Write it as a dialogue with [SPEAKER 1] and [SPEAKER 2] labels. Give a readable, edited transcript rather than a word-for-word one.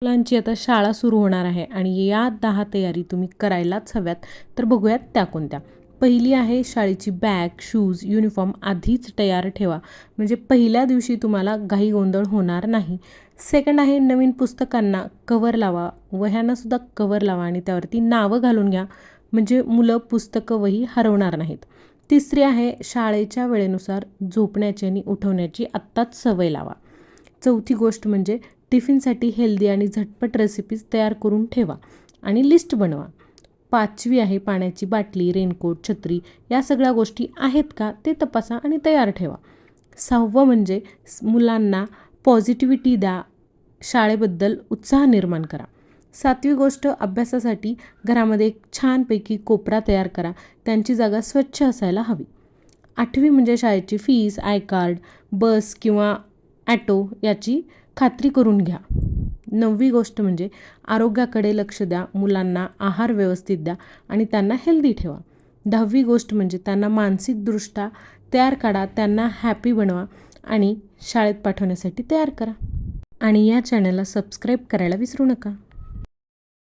[SPEAKER 1] मुलांची आता शाळा सुरू होणार आहे आणि या 10 तयारी तुम्ही करायलाच हव्यात. तर बघूयात त्या कोणत्या. पहिली आहे शाळेची बॅग, शूज, युनिफॉर्म आधीच तयार ठेवा. म्हणजे पहिल्या दिवशी तुम्हाला घाई गोंधळ होणार नाही. सेकंड आहे नवीन पुस्तकांना कव्हर लावा, वह्यांनासुद्धा कव्हर लावा आणि त्यावरती नावं घालून घ्या. म्हणजे मुलं पुस्तकं वही हरवणार नाहीत. तिसरी आहे शाळेच्या वेळेनुसार झोपण्याची आणि उठवण्याची आत्ताच सवय लावा. चौथी गोष्ट म्हणजे टिफिनसाठी हेल्दी आणि झटपट रेसिपीज तयार करून ठेवा आणि लिस्ट बनवा. पाचवी आहे पाण्याची बाटली, रेनकोट, छत्री या सगळ्या गोष्टी आहेत का ते तपासा आणि तयार ठेवा. सहावं म्हणजे मुलांना पॉझिटिव्हिटी द्या, शाळेबद्दल उत्साह निर्माण करा. सातवी गोष्ट अभ्यासासाठी घरामध्ये एक छानपैकी कोपरा तयार करा, त्यांची जागा स्वच्छ असायला हवी. आठवी म्हणजे शाळेची फीस, आय कार्ड, बस किंवा ॲटो याची खात्री करून घ्या. नववी गोष्ट म्हणजे आरोग्याकडे लक्ष द्या, मुलांना आहार व्यवस्थित द्या आणि त्यांना हेल्दी ठेवा. 10वी गोष्ट म्हणजे त्यांना मानसिकदृष्ट्या तयार करा, त्यांना हॅपी बनवा आणि शाळेत पाठवण्यासाठी तयार करा. आणि या चॅनलला सबस्क्राईब करायला विसरू नका.